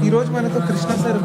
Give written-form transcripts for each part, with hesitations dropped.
ఈరోజు మనతో కృష్ణ సార్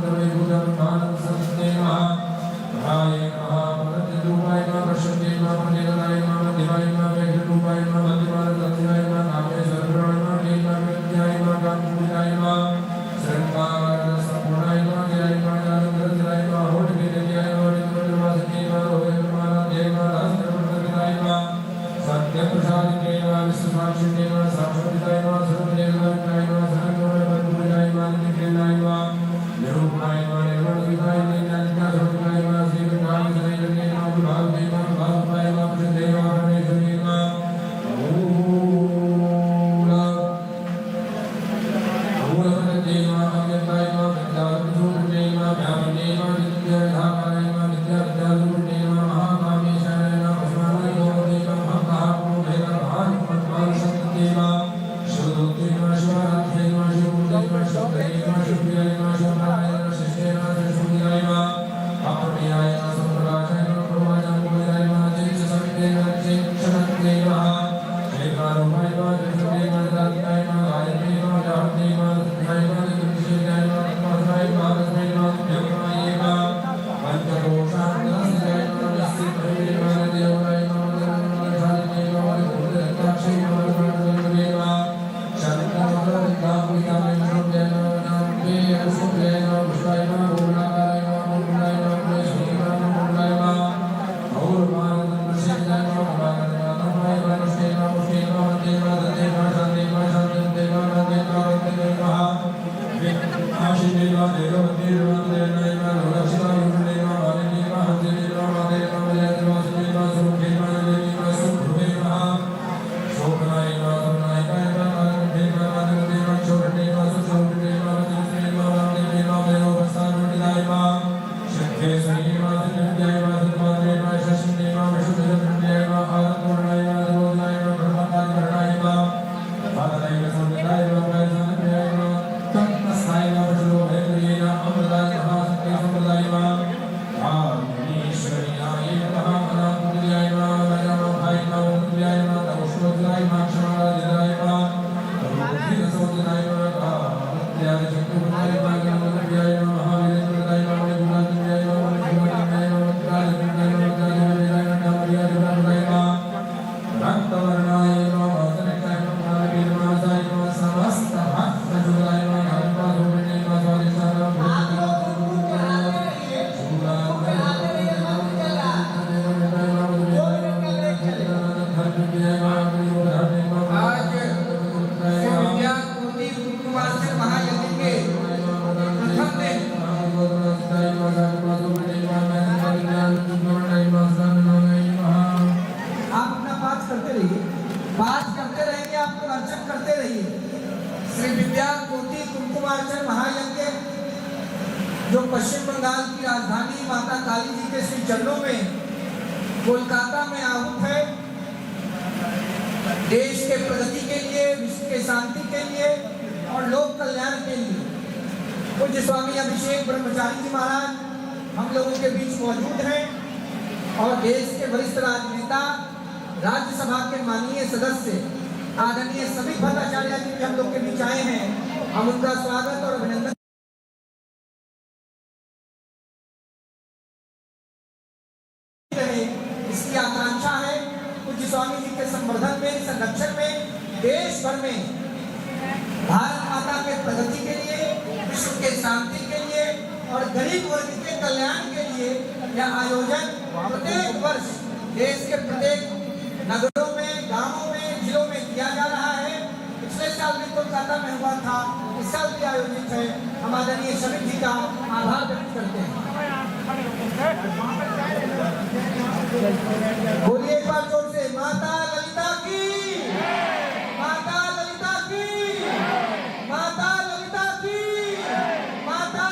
जो पश्चिम बंगाल की राजधानी माता काली जी के श्री चरणों में कोलकाता में आहूत है। देश के प्रगति के लिए, विश्व के शांति के लिए और लोक कल्याण के लिए पूज्य स्वामी अभिषेक ब्रह्मचारी जी महाराज हम लोगों के बीच मौजूद हैं और देश के वरिष्ठ राजनेता, राज्यसभा के माननीय सदस्य आदरणीय सभी भट्टाचार्य जी भी हम लोग के बीच आए हैं। हम उनका स्वागत और अभिनंदन इसकी आकांक्षा है। पूज्य स्वामी जी के संवर्धन में, संरक्षण में, देश भर में भारत माता के प्रगति के लिए, विश्व के शांति के लिए और गरीब वर्ग के कल्याण के लिए यह आयोजन प्रत्येक वर्ष देश के प्रत्येक नगरों में, गांवों में, जिलों में किया जा रहा है। पिछले साल भी कोलकाता में हुआ था, इस साल भी आयोजित है। हम आदरणीय शरीफ जी का आभार व्यक्त करते हैं। बोलिए एक बार जोर से, माता ललिता की, माता ललिता की, माता ललिता की, माता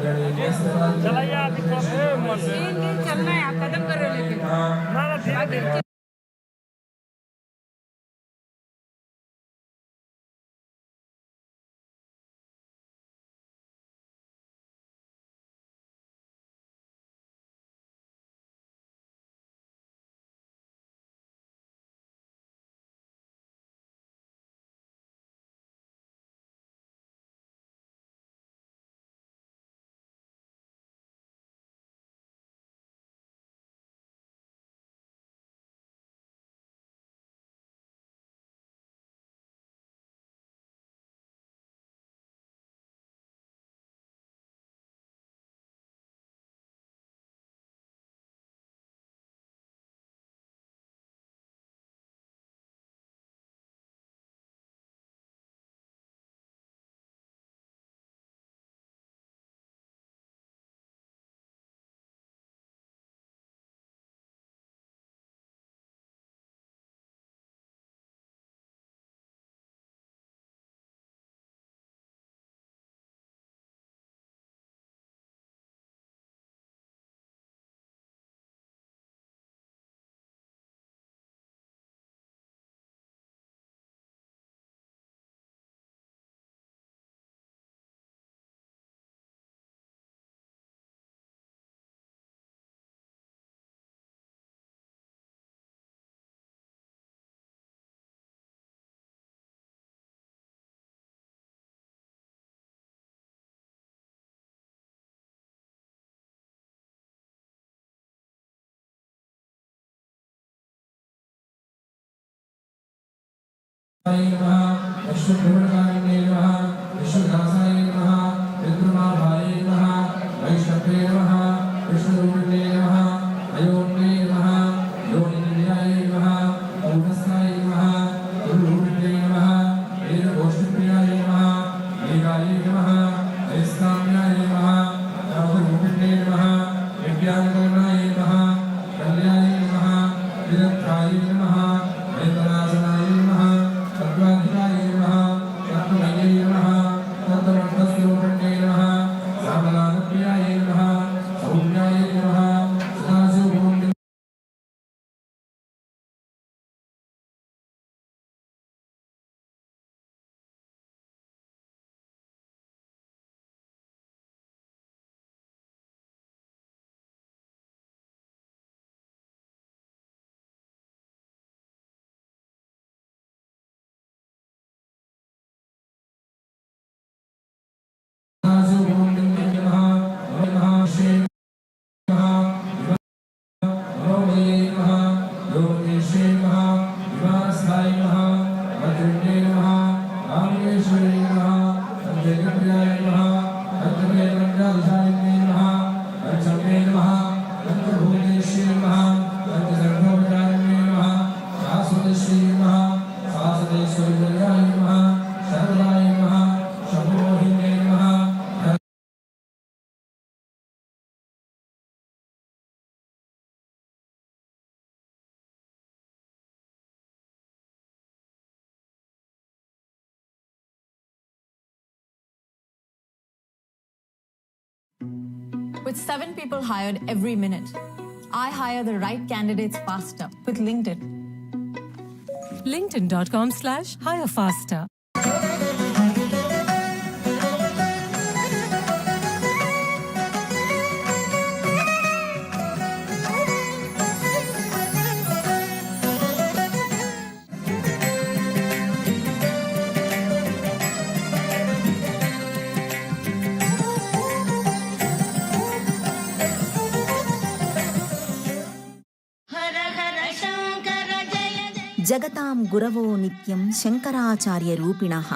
चलाइए आप चलना है, आप कदम कर रहे हो लेकिन With 7 people hired every minute, I hire the right candidates faster with LinkedIn. LinkedIn.com/hire faster. జగతాం గురవో నిత్యం శంకరాచార్య రూపిణః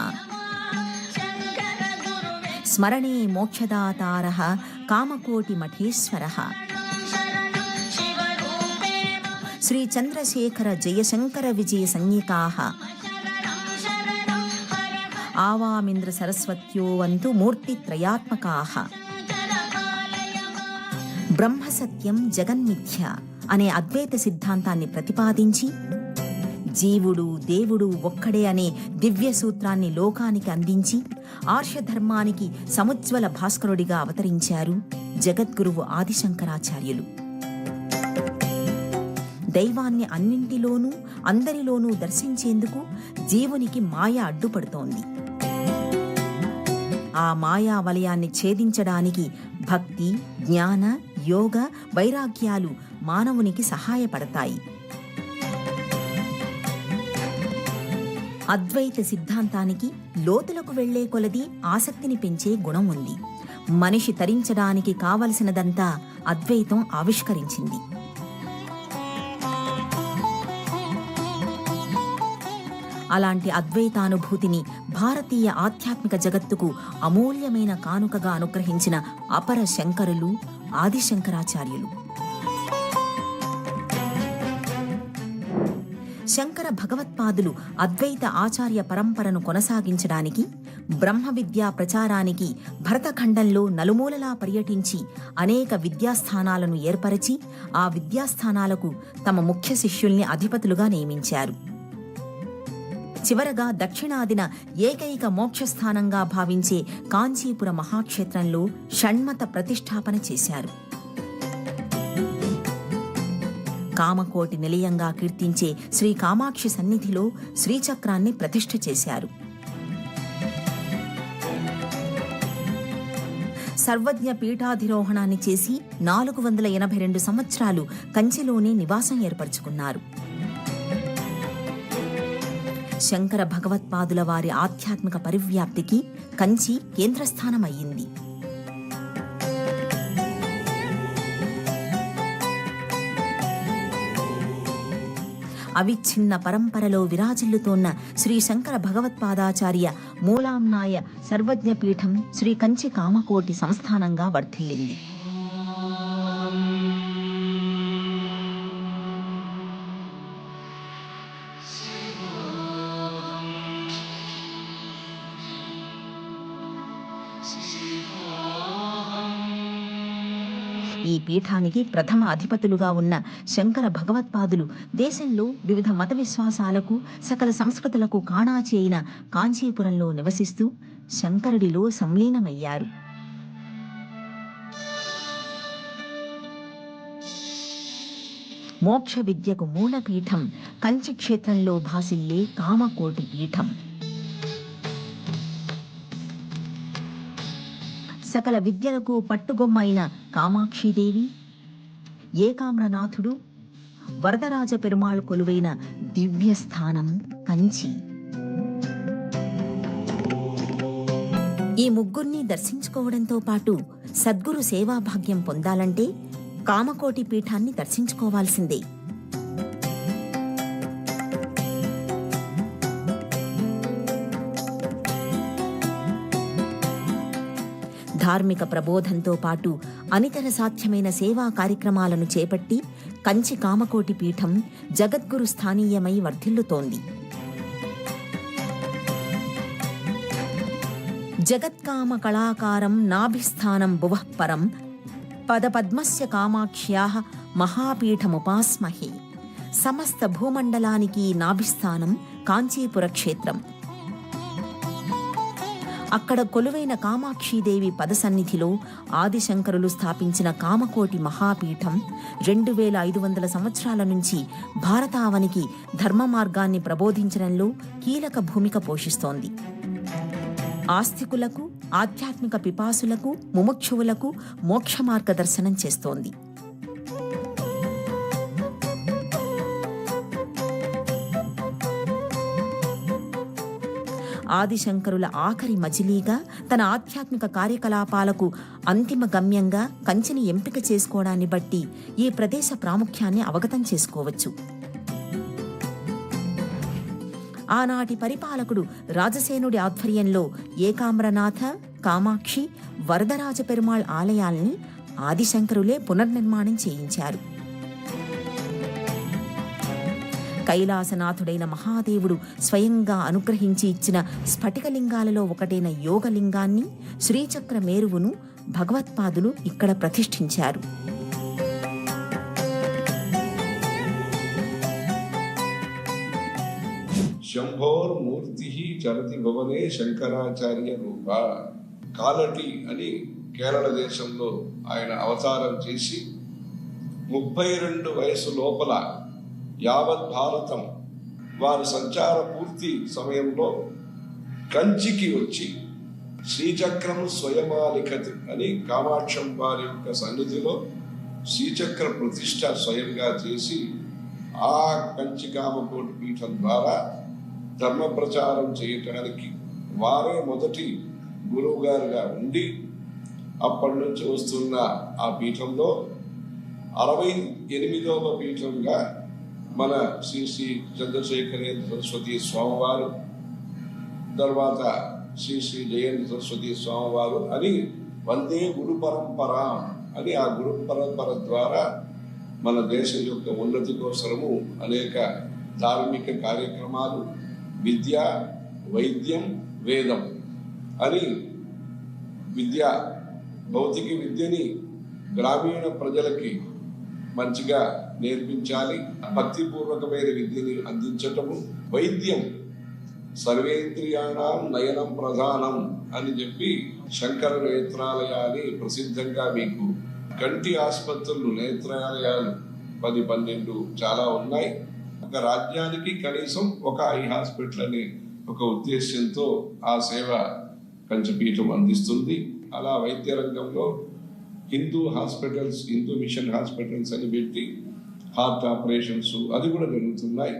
స్మరణే మోక్షదాతారః కామకోటి మఠేశ్వరః శ్రీ చంద్రశేఖర జయశంకర విజయ సంజ్ఞికాః ఆవామింద్ర సరస్వత్యో వంతు మూర్తిత్రయాత్మకాః బ్రహ్మ సత్యం జగన్మిథ్య అనే అద్వైత సిద్ధాంతాన్ని ప్రతిపాదించి జీవుడు దేవుడు ఒక్కడే అనే దివ్య సూత్రాన్ని లోకానికి అందించి ఆర్షధర్మానికి సముజ్వల భాస్కరుడిగా అవతరించారు జగద్గురువు ఆదిశంకరాచార్యులు. దైవాన్ని అన్నింటిలోనూ అందరిలోనూ దర్శించేందుకు జీవునికి మాయ అడ్డుపడుతోంది. ఆ మాయా వలయాన్ని ఛేదించడానికి భక్తి, జ్ఞాన, యోగ, వైరాగ్యాలు మానవునికి సహాయపడతాయి. అద్వైత సిద్ధాంతానికి లోతులకు వెళ్లే కొలది ఆసక్తిని పెంచే గుణం ఉంది. మనిషి తరించడానికి కావలసినదంతా అద్వైతం ఆవిష్కరించింది. అలాంటి అద్వైతానుభూతిని భారతీయ ఆధ్యాత్మిక జగత్తుకు అమూల్యమైన కానుకగా అనుగ్రహించిన అపర శంకరులు ఆదిశంకరాచార్యులు. శంకర భగవత్పాదులు అద్వైత ఆచార్య పరంపరను కొనసాగించడానికి, బ్రహ్మ విద్యా ప్రచారానికి భరతఖండంలో నలుమూలలా పర్యటించి అనేక విద్యాస్థానాలను ఏర్పరచి ఆ విద్యాస్థానాలకు తమ ముఖ్య శిష్యుల్ని అధిపతులుగా నియమించారు. చివరగా దక్షిణాదిన ఏకైక మోక్షస్థానంగా భావించే కాంచీపుర మహాక్షేత్రంలో షణ్మత ప్రతిష్టాపన చేశారు. కామకోటి నిలయంగా కీర్తించే శ్రీ కామాక్షి సన్నిధిలో శ్రీచక్రాన్ని ప్రతిష్ఠ చేశారు. సర్వజ్ఞ పీఠాధిరోహణాన్ని చేసి 482 సంవత్సరాలు కంచిలోనే నివాసం ఏర్పరచుకున్నారు. శంకర భగవత్పాదుల వారి ఆధ్యాత్మిక పరివ్యాప్తికి కంచి కేంద్రస్థానమయ్యింది. అవిచ్ఛిన్న పరంపరలో విరాజిల్లుతోన్న శ్రీ శంకర భగవత్పాదాచార్య మూలాంనాయ సర్వజ్ఞపీఠం శ్రీ కంచి కామకోటి సంస్థానంగా వర్ధిల్లింది. ఈ పీఠానికి ప్రథమ అధిపతులుగా ఉన్న శంకర భగవత్పాదులు దేశంలో వివిధ మత విశ్వాసాలకు సకల సంస్కృతులకు కాణాచి అయిన కాంచీపురంలో నివసిస్తూ శంకరుడిలో సంలీనమయ్యారు. మోక్ష విద్యకు మూలపీఠం కంచి క్షేత్రంలో భాసిల్లే కామకోటి పీఠం. సకల విద్యలకు పట్టుగొమ్మైన కామాక్షీదేవి, ఏకామ్రనాథుడు, వరదరాజ పెరుమాళ్ కొలువైన దివ్యస్థానం కంచి. ఈ ముగ్గురిని దర్శించుకోవడంతో పాటు సద్గురు సేవాభాగ్యం పొందాలంటే కామకోటి పీఠాన్ని దర్శించుకోవాల్సిందే. ధార్మిక ప్రబోధంతో పాటు అనితర సాధ్యమైన సేవా కార్యక్రమాలను చేపట్టి కంచి కామకోటి పీఠం జగద్గురు స్థానీయమై వర్ధిల్లుతోంది. జగత్కామ కళాకారం నాభిస్థానం భువః పరం పదపద్మస్య కామాక్ష్యాః మహాపీఠముపాస్మహే. సమస్త భూమండలానికి నాభిస్థానం కాంచీపుర క్షేత్రం. అక్కడ కొలువైన కామాక్షీదేవి పదసన్నిధిలో ఆదిశంకరులు స్థాపించిన కామకోటి మహాపీఠం 2500 సంవత్సరాల నుంచి భారతావనికి ధర్మ మార్గాన్ని ప్రబోధించడంలో కీలక భూమిక పోషిస్తోంది. ఆస్తికులకు, ఆధ్యాత్మిక పిపాసులకు, ముముక్షువులకు మోక్ష మార్గదర్శనం చేస్తోంది. ఆదిశంకరుల ఆఖరి మజిలీగా తన ఆధ్యాత్మిక కార్యకలాపాలకు అంతిమ గమ్యంగా కంచిని ఎంపిక చేసుకోవడాన్ని బట్టి ఈ ప్రదేశ ప్రాముఖ్యాన్ని అవగతం చేసుకోవచ్చు. ఆనాటి పరిపాలకుడు రాజసేనుడి ఆధ్వర్యంలో ఏకామ్రనాథ, కామాక్షి, వరదరాజ పెరుమాళ్ ఆలయాల్ని ఆదిశంకరులే పునర్నిర్మాణం చేయించారు. కైలాసనాథుడైన మహాదేవుడు స్వయంగా అనుగ్రహించి ఇచ్చిన స్ఫటికలింగాలలో ఒకటైన యోగలింగాన్ని, శ్రీచక్ర మేరువును భగవత్పాదులు ఇక్కడ ప్రతిష్ఠించారు. శంభోర్మూర్తి చరతి భవనే శంకరాచార్య రూప. కాలటి అని కేరళ దేశంలో ఆయన అవతారం చేసి 32 వయసు లోపల యావత్ భారతం వారు సంచార పూర్తి సమయంలో కంచికి వచ్చి శ్రీచక్రం స్వయమాలికత్ అని కామాక్షం వారి యొక్క సన్నిధిలో శ్రీచక్ర ప్రతిష్ట స్వయంగా చేసి ఆ కంచి కామకోటి పీఠం ద్వారా ధర్మ ప్రచారం చేయటానికి వారే మొదటి గురువు గారుగా ఉండి అప్పటి నుంచి వస్తున్న ఆ పీఠంలో 68వ పీఠంగా మన శ్రీ శ్రీ చంద్రశేఖరేంద్ర సరస్వతి స్వామివారు, తర్వాత శ్రీ శ్రీ జయంతి సరస్వతి స్వామివారు అని వందే గురు పరంపర అని ఆ గురు పరంపర ద్వారా మన దేశం యొక్క ఉన్నతి కోసము అనేక ధార్మిక కార్యక్రమాలు, విద్య, వైద్యం, వేదం అని భౌతిక విద్యని గ్రామీణ ప్రజలకి మంచిగా నేర్పించాలి, భక్తిపూర్వకమైన విద్యని అందించటము, వైద్యం సర్వేంద్రియాణం నయనం ప్రధానం అని చెప్పి శంకర నేత్రాలయాన్ని ప్రసిద్ధంగా మీకు కంటి ఆసుపత్రులు, నేత్రాలయాలు 10-12 చాలా ఉన్నాయి. ఒక రాజ్యానికి కనీసం ఒక ఐ హాస్పిటల్ అనే ఒక ఉద్దేశ్యంతో ఆ సేవ కంచిపీఠం అందిస్తుంది. అలా వైద్య రంగంలో Hindu hospitals, Hindu mission hospitals అని పెట్టి హార్ట్ ఆపరేషన్స్ అది కూడా జరుగుతున్నాయి.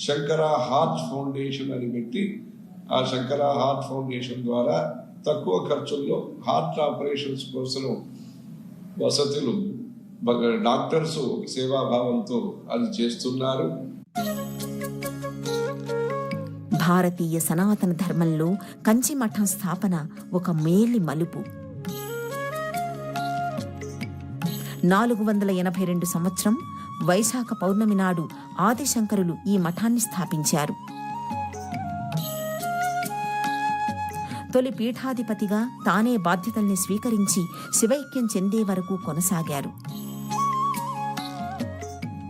శంకర హార్ట్ ఫౌండేషన్ అని పెట్టి ఆ శంకర హార్ట్ ఫౌండేషన్ ద్వారా తక్కువ ఖర్చుల్లో హార్ట్ ఆపరేషన్స్ కోసం వసతులు డాక్టర్స్ సేవాభావంతో అది చేస్తున్నారు. భారతీయ సనాతన ధర్మంలో కంచి మఠం స్థాపన ఒక మేలి మలుపు. 482 సంవత్సరం వైశాఖ పౌర్ణమి నాడు ఆదిశంకరులు ఈ మఠాన్ని స్థాపించారు. తొలి పీఠాధిపతిగా తానే బాధ్యతల్ని స్వీకరించి శివైక్యం చెందే వరకు కొనసాగారు.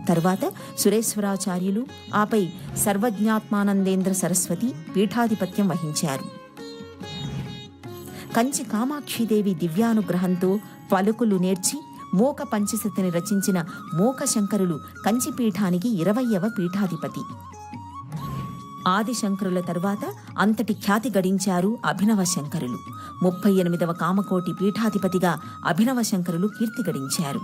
తరువాత సురేశ్వరాచార్యులు, ఆపై సర్వజ్ఞాత్మానందేంద్ర సరస్వతి పీఠాధిపత్యం వహించారు. కంచి కామాక్షిదేవి దివ్యానుగ్రహంతో పలుకులు నేర్చి మోక పంచశతిని రచించిన మోక శంకరులు కంచిపీఠానికి 20వ పీఠాధిపతి. ఆదిశంకరుల తరువాత అంతటి ఖ్యాతి గడించారు అభినవ శంకరులు. 38వ కామకోటి పీఠాధిపతిగా అభినవ శంకరులు కీర్తి గడించారు.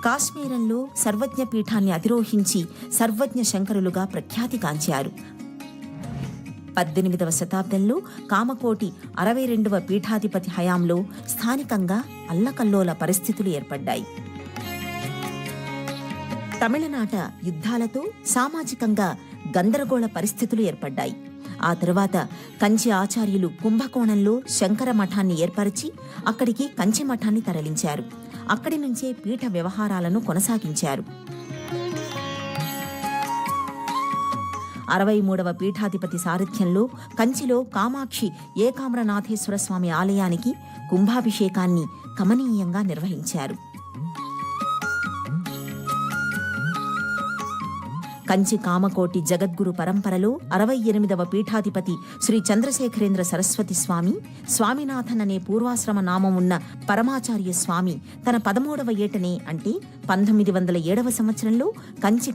కాశ్మీరంలో సర్వజ్ఞ పీఠాన్ని అధిరోహించి సర్వజ్ఞ శంకరులుగా ప్రఖ్యాతి గాంచారు. 18వ శతాబ్దంలో కామకోటి 62వ పీఠాధిపతి హయాంలో స్థానికంగా అల్లకల్లోల పరిస్థితులు ఏర్పడ్డాయి. తమిళనాట యుద్ధాలతో సామాజికంగా గందరగోళ పరిస్థితులు ఏర్పడ్డాయి. ఆ తరువాత కంచి ఆచార్యులు కుంభకోణంలో శంకర మఠాన్ని ఏర్పరిచి అక్కడికి కంచి మఠాన్ని తరలించారు. అక్కడి నుంచే పీఠ వ్యవహారాలను కొనసాగించారు. 63వ పీఠాధిపతి సారథ్యంలో కంచిలో కామాక్షి ఏకామ్రనాథేశ్వర స్వామి ఆలయానికి కుంభాభిషేకాన్ని కమనీయంగా నిర్వహించారు. కంచి కామకోటి జగద్గురు పరంపరలో 68వ పీఠాధిపతి శ్రీ చంద్రశేఖరేంద్ర సరస్వతి స్వామి, స్వామినాథన్ అనే పూర్వాశ్రమ నామం ఉన్న పరమాచార్య స్వామి తన 13వ ఏటనే అంటే 1907వ సంవత్సరంలో కంచి